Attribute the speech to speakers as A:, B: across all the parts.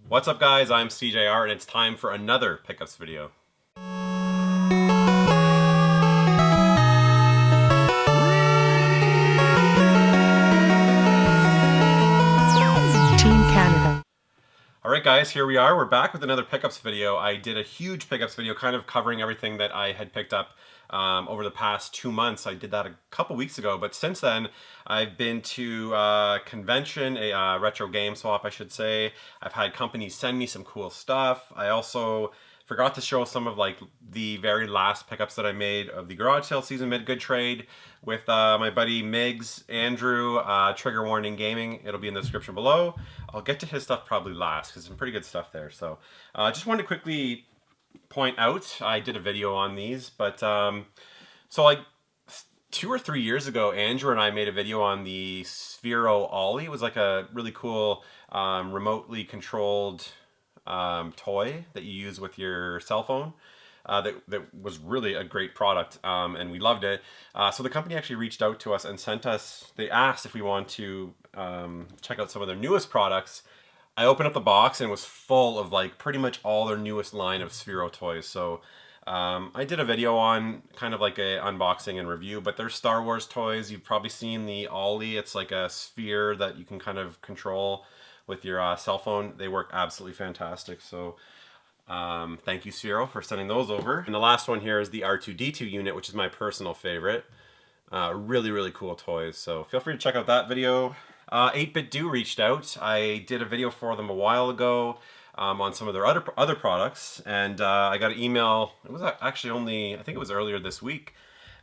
A: What's up guys, I'm SeeJayAre and it's time for another pickups video.
B: Team Canada.
A: Alright guys, here we are. We're back with another pickups video. I did a huge pickups video kind of covering everything that I had picked up over the past 2 months. I did that a couple weeks ago, but since then I've been to a convention, a retro game swap I should say. I've had companies send me some cool stuff. I also forgot to show some of like the very last pickups that I made of the garage sale season. Made a good trade with my buddy Migs, Andrew, Trigger Warning Gaming. It'll be in the description below. I'll get to his stuff probably last because some pretty good stuff there. So just wanted to quickly point out, I did a video on these, but so like 2 or 3 years ago, Andrew and I made a video on the Sphero Ollie. It was like a really cool remotely controlled toy that you use with your cell phone. That was really a great product, and we loved it. So the company actually reached out to us and they asked if we want to check out some of their newest products. I opened up the box and it was full of like pretty much all their newest line of Sphero toys. So I did a video on kind of like a unboxing and review, but they're Star Wars toys. You've probably seen the Ollie. It's like a sphere that you can kind of control with your cell phone. They work absolutely fantastic. So thank you, Sphero, for sending those over. And the last one here is the R2-D2 unit, which is my personal favorite. Really, really cool toys. So feel free to check out that video. 8-Bit Do reached out. I did a video for them a while ago on some of their other products, and I got an email. It was actually only, I think it was earlier this week,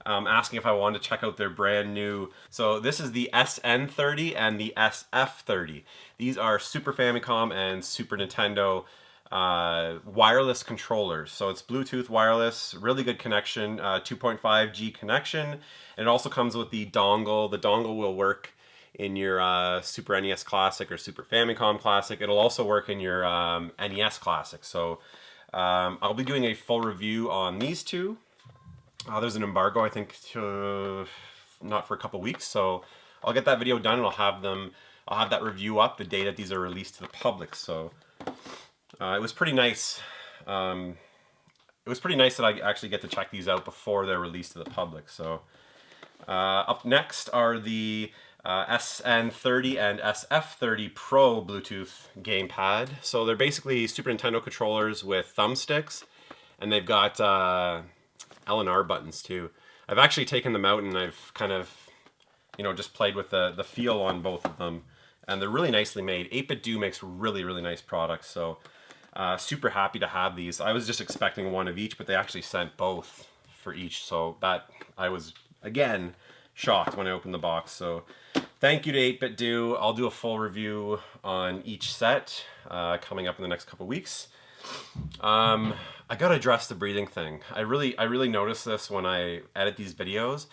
A: asking if I wanted to check out their brand new. So this is the SN30 and the SF30. These are Super Famicom and Super Nintendo wireless controllers. So it's Bluetooth wireless, really good connection, 2.5G connection, and it also comes with the dongle. The dongle will work in your Super NES Classic or Super Famicom Classic. It'll also work in your NES Classic. So I'll be doing a full review on these two. There's an embargo, I think, not for a couple weeks, so I'll get that video done and I'll have that review up the day that these are released to the public. So it was pretty nice. It was pretty nice that I actually get to check these out before they're released to the public. So up next are the SN30 and SF30 Pro Bluetooth gamepad. So they're basically Super Nintendo controllers with thumbsticks, and they've got L and R buttons too. I've actually taken them out and I've kind of, you know, just played with the feel on both of them, and they're really nicely made. 8-Bit Do makes really, really nice products, so super happy to have these. I was just expecting one of each, but they actually sent both for each, so that I was, again, shocked when I opened the box. So thank you to 8-Bit Do. I'll do a full review on each set coming up in the next couple weeks. I gotta address the breathing thing. I really notice this when I edit these videos,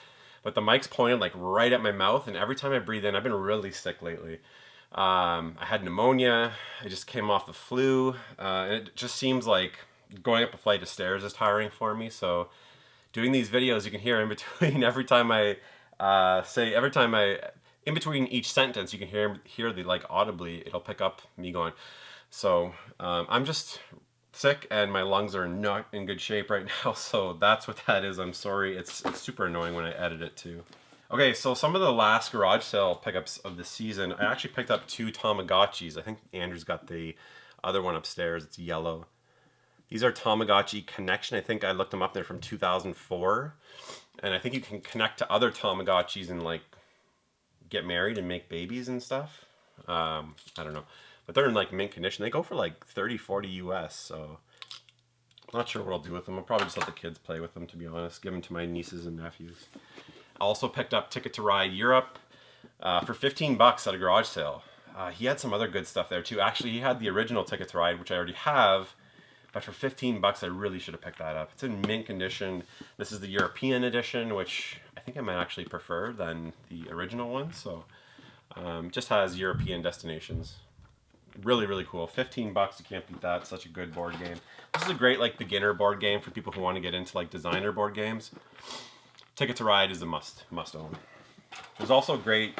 A: but the mic's pointed like right at my mouth, and every time I breathe in, I've been really sick lately. I had pneumonia. I just came off the flu, and it just seems like going up a flight of stairs is tiring for me. So doing these videos, you can hear in between in between each sentence, you can hear the like audibly, it'll pick up me going. So I'm just sick and my lungs are not in good shape right now, so that's what that is. I'm sorry. It's super annoying when I edit it too. Okay, so some of the last garage sale pickups of the season, I actually picked up 2 Tamagotchis. I think Andrew's got the other one upstairs. It's yellow. These are Tamagotchi Connection. I think I looked them up. They're from 2004. And I think you can connect to other Tamagotchis and like get married and make babies and stuff. I don't know. But they're in like mint condition. They go for like 30, 40 US. So I'm not sure what I'll do with them. I'll probably just let the kids play with them, to be honest. Give them to my nieces and nephews. I also picked up Ticket to Ride Europe for 15 bucks at a garage sale. He had some other good stuff there too. Actually, he had the original Ticket to Ride, which I already have. But for 15 bucks, I really should have picked that up. It's in mint condition. This is the European edition, which I think I might actually prefer than the original one. So just has European destinations. Really, really cool. 15 bucks, you can't beat that. Such a good board game. This is a great like beginner board game for people who want to get into like designer board games. Ticket to Ride is a must own. There's also a great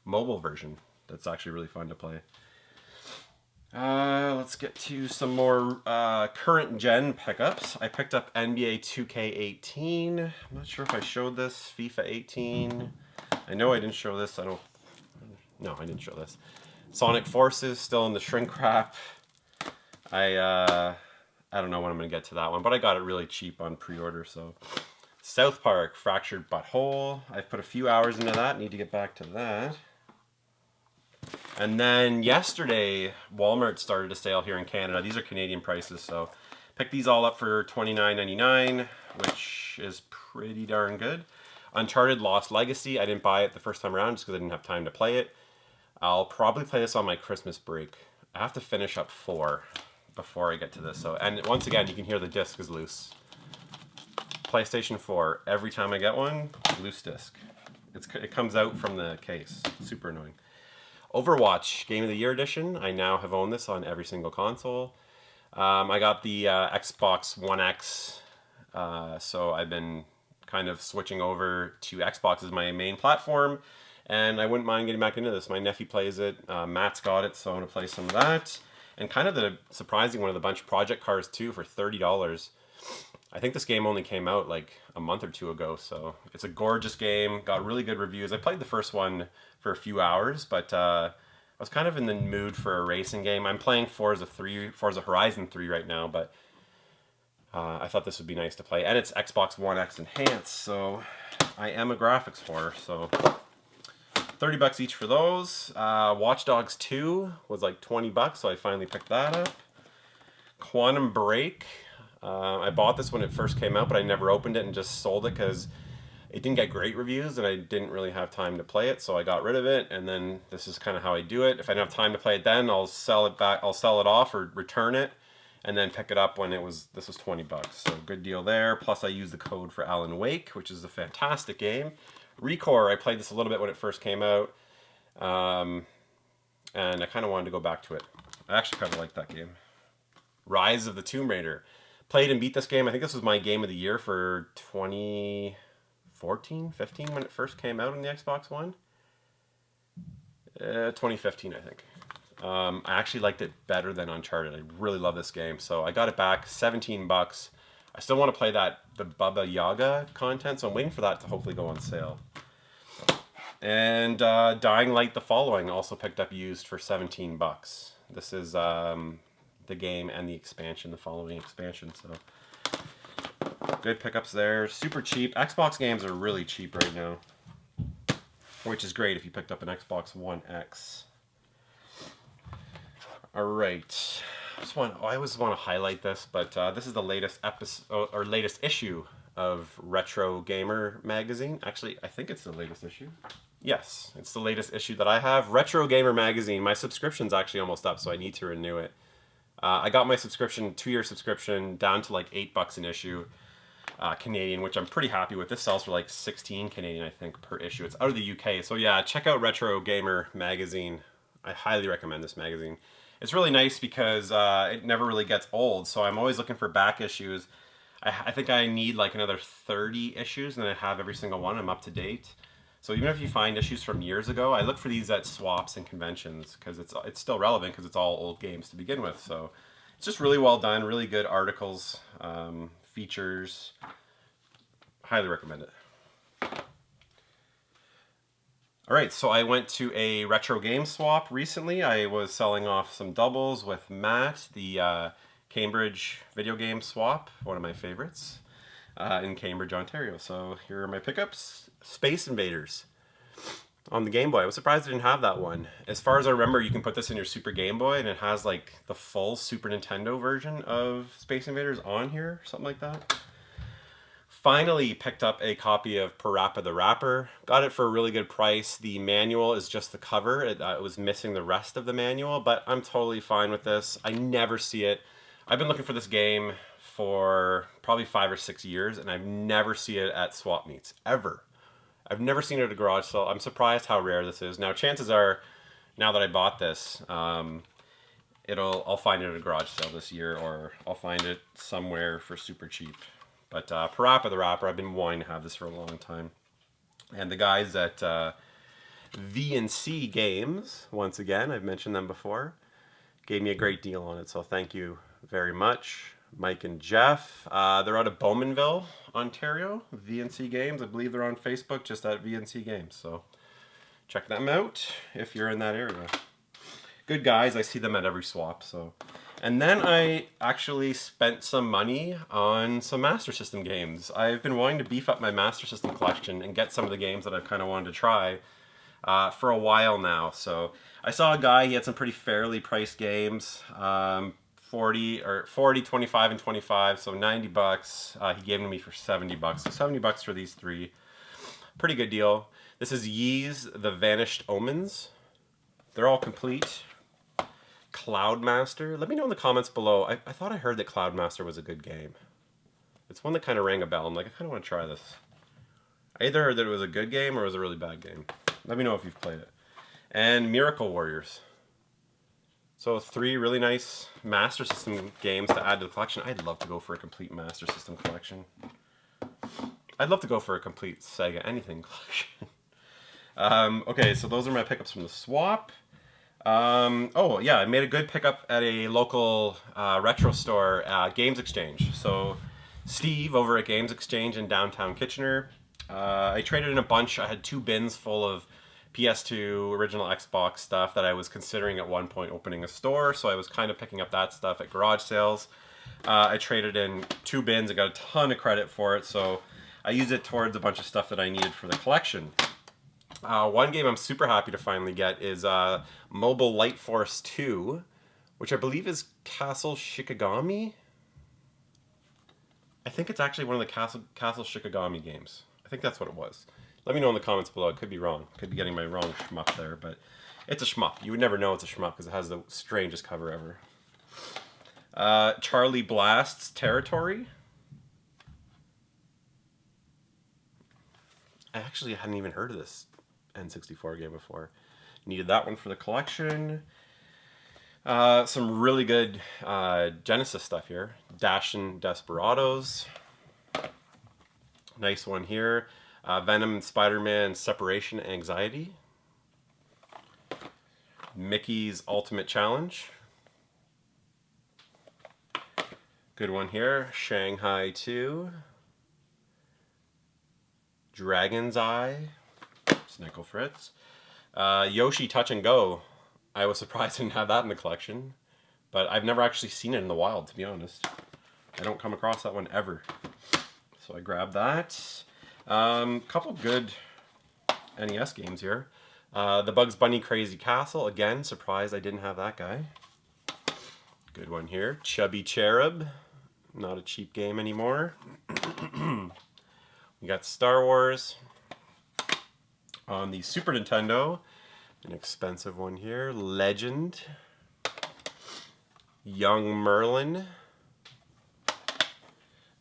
A: mobile version that's actually really fun to play. get to some more current gen pickups. I picked up NBA 2K18. I'm not sure if I showed this. FIFA 18. I know I didn't show this. No, I didn't show this. Sonic Forces still in the shrink wrap. I don't know when I'm gonna get to that one, but I got it really cheap on pre-order. So South Park Fractured Butthole. I've put a few hours into that. Need to get back to that. And then yesterday, Walmart started a sale here in Canada. These are Canadian prices, so picked these all up for $29.99, which is pretty darn good. Uncharted Lost Legacy. I didn't buy it the first time around just because I didn't have time to play it. I'll probably play this on my Christmas break. I have to finish up 4 before I get to this. So, and once again, you can hear the disc is loose. PlayStation 4. Every time I get one, loose disc. It comes out from the case. Super annoying. Overwatch Game of the Year Edition. I now have owned this on every single console. I got the Xbox One X, so I've been kind of switching over to Xbox as my main platform, and I wouldn't mind getting back into this. My nephew plays it, Matt's got it, so I'm going to play some of that. And kind of the surprising one of the bunch, Project Cars 2 for $30. I think this game only came out like a month or 2 ago, so it's a gorgeous game, got really good reviews. I played the first one for a few hours, but I was kind of in the mood for a racing game. I'm playing Forza Horizon 3 right now, but I thought this would be nice to play. And it's Xbox One X enhanced, so I am a graphics whore, so $30 each for those. Watch Dogs 2 was like $20, so I finally picked that up. Quantum Break. I bought this when it first came out, but I never opened it and just sold it because it didn't get great reviews and I didn't really have time to play it, so I got rid of it. And then this is kind of how I do it. If I don't have time to play it then, I'll sell it back. I'll sell it off or return it and then pick it up when this was $20. So good deal there. Plus I use the code for Alan Wake, which is a fantastic game. Recore, I played this a little bit when it first came out. And I kind of wanted to go back to it. I actually kind of like that game. Rise of the Tomb Raider. Played and beat this game. I think this was my game of the year for 2014, 15 when it first came out on the Xbox One. 2015, I think. I actually liked it better than Uncharted. I really love this game. So I got it back, $17. I still want to play the Baba Yaga content, so I'm waiting for that to hopefully go on sale. And Dying Light The Following also picked up used for $17. This is the game and the expansion, the following expansion, so good pickups there. Super cheap. Xbox games are really cheap right now, which is great if you picked up an Xbox One X. All right, I always want to highlight this, but this is the latest episode or latest issue of Retro Gamer magazine. Actually, I think it's the latest issue. Yes, it's the latest issue that I have. Retro Gamer magazine. My subscription's actually almost up, so I need to renew it. I got my subscription, 2-year subscription, down to like $8 an issue, Canadian, which I'm pretty happy with. This sells for like 16 Canadian, I think, per issue. It's out of the UK, so yeah, check out Retro Gamer magazine. I highly recommend this magazine. It's really nice because it never really gets old, so I'm always looking for back issues. I think I need like another 30 issues, and then I have every single one. I'm up to date. So even if you find issues from years ago, I look for these at swaps and conventions because it's still relevant because it's all old games to begin with. So it's just really well done, really good articles, features. Highly recommend it. All right, so I went to a retro game swap recently. I was selling off some doubles with Matt, the Cambridge video game swap, one of my favorites, in Cambridge, Ontario. So here are my pickups. Space Invaders on the Game Boy. I was surprised I didn't have that one. As far as I remember, you can put this in your Super Game Boy, and it has like the full Super Nintendo version of Space Invaders on here, something like that. Finally picked up a copy of Parappa the Rapper. Got it for a really good price. The manual is just the cover. It was missing the rest of the manual, but I'm totally fine with this. I never see it. I've been looking for this game for probably 5 or 6 years, and I've never seen it at swap meets, ever. I've never seen it at a garage sale. I'm surprised how rare this is. Now, chances are, now that I bought this, I'll find it at a garage sale this year, or I'll find it somewhere for super cheap. But Parappa the Rapper, I've been wanting to have this for a long time. And the guys at V&C Games, once again, I've mentioned them before, Gave me a great deal on it, so thank you very much, Mike and Jeff. They're out of Bowmanville, Ontario, VNC Games. I believe they're on Facebook, just at VNC Games, so check them out if you're in that area. Good guys, I see them at every swap, so. And then I actually spent some money on some Master System games. I've been wanting to beef up my Master System collection and get some of the games that I've kind of wanted to try for a while now. So I saw a guy, he had some pretty fairly priced games, 40, 25, and 25, so 90 bucks. He gave them to me for 70 bucks. So 70 bucks for these three. Pretty good deal. This is Yee's The Vanished Omens. They're all complete. Cloudmaster. Let me know in the comments below. I thought I heard that Cloudmaster was a good game. It's one that kind of rang a bell. I'm like, I kind of want to try this. I either heard that it was a good game or it was a really bad game. Let me know if you've played it. And Miracle Warriors. So 3 really nice Master System games to add to the collection. I'd love to go for a complete Master System collection. I'd love to go for a complete Sega anything collection. Okay, so those are my pickups from the swap. Oh yeah, I made a good pickup at a local retro store, Games Exchange. So Steve over at Games Exchange in downtown Kitchener. I traded in a bunch. I had 2 bins full of PS2 original Xbox stuff that I was considering at one point opening a store, so I was kind of picking up that stuff at garage sales. I traded in 2 bins. I got a ton of credit for it, so I used it towards a bunch of stuff that I needed for the collection. One game I'm super happy to finally get is Mobile Light Force 2, which I believe is Castle Shikigami. I think it's actually one of the Castle Shikigami games. I think that's what it was. Let me know in the comments below. I could be wrong. Could be getting my wrong shmup there, but it's a shmup. You would never know it's a shmup because it has the strangest cover ever. Charlie Blast's Territory. I actually hadn't even heard of this N64 game before. Needed that one for the collection. Some really good Genesis stuff here. Dashin' Desperados. Nice one here. Venom and Spider-Man Separation Anxiety. Mickey's Ultimate Challenge. Good one here. Shanghai 2. Dragon's Eye. Snickle Fritz. Yoshi Touch and Go. I was surprised I didn't have that in the collection, but I've never actually seen it in the wild, to be honest. I don't come across that one ever. So I grabbed that. Couple good NES games here. The Bugs Bunny Crazy Castle. Again, surprised I didn't have that guy. Good one here. Chubby Cherub. Not a cheap game anymore. We got Star Wars. On the Super Nintendo. An expensive one here. Legend. Young Merlin.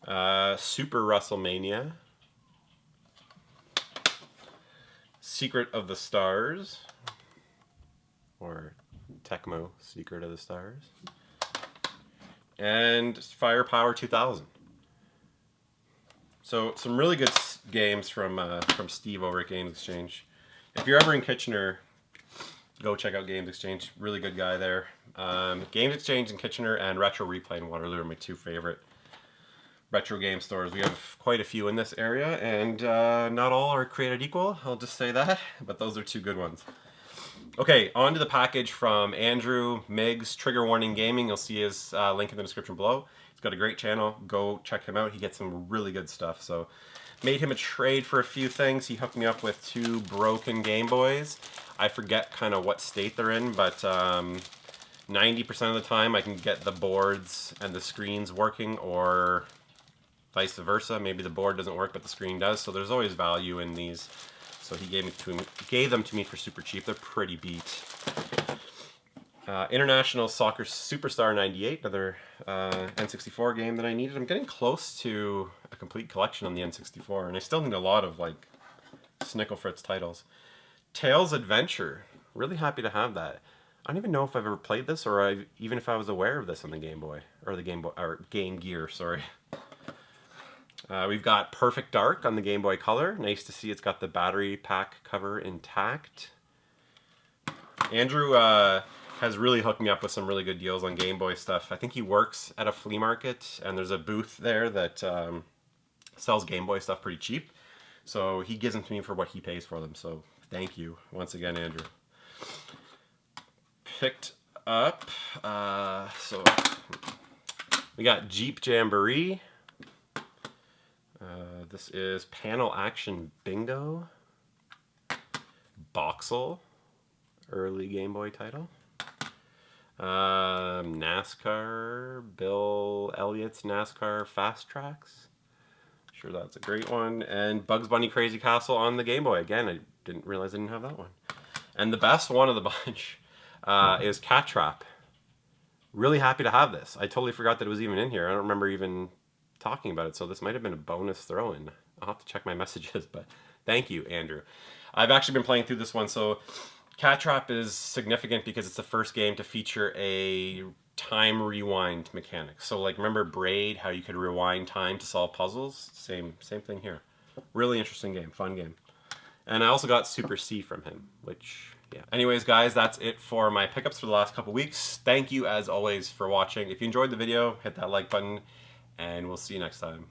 A: Super WrestleMania. Secret of the Stars, or Tecmo Secret of the Stars, and Firepower 2000. So some really good games from Steve over at Games Exchange. If you're ever in Kitchener, go check out Games Exchange. Really good guy there. Games Exchange in Kitchener and Retro Replay in Waterloo are my 2 favorite retro game stores. We have quite a few in this area, and not all are created equal, I'll just say that, but those are 2 good ones. Okay, on to the package from Andrew Miggs, Trigger Warning Gaming. You'll see his link in the description below. He's got a great channel. Go check him out. He gets some really good stuff. So made him a trade for a few things. He hooked me up with 2 broken Game Boys. I forget kind of what state they're in, but 90% of the time I can get the boards and the screens working, or vice versa. Maybe the board doesn't work, but the screen does. So there's always value in these. So he gave them to me for super cheap. They're pretty beat. International Soccer Superstar 98, another N64 game that I needed. I'm getting close to a complete collection on the N64, and I still need a lot of like Snickle Fritz titles. Tails Adventure. Really happy to have that. I don't even know if I've ever played this, or even if I was aware of this on the Game Boy, or the Game Boy, or Game Gear, sorry. We've got Perfect Dark on the Game Boy Color. Nice to see it's got the battery pack cover intact. Andrew has really hooked me up with some really good deals on Game Boy stuff. I think he works at a flea market, and there's a booth there that sells Game Boy stuff pretty cheap. So he gives them to me for what he pays for them. So thank you once again, Andrew. Picked up, so we got Jeep Jamboree. This is Panel Action Bingo. Boxel, early Game Boy title. NASCAR, Bill Elliott's NASCAR Fast Tracks. Sure, that's a great one. And Bugs Bunny Crazy Castle on the Game Boy. Again, I didn't realize I didn't have that one. And the best one of the bunch is Cat Trap. Really happy to have this. I totally forgot that it was even in here. I don't remember even talking about it, so this might have been a bonus throw-in. I'll have to check my messages, but thank you, Andrew. I've actually been playing through this one, so Cat Trap is significant because it's the first game to feature a time rewind mechanic. So like, remember Braid, how you could rewind time to solve puzzles? Same thing here. Really interesting game, fun game. And I also got Super C from him, which, yeah. Anyways, guys, that's it for my pickups for the last couple weeks. Thank you, as always, for watching. If you enjoyed the video, hit that like button, and we'll see you next time.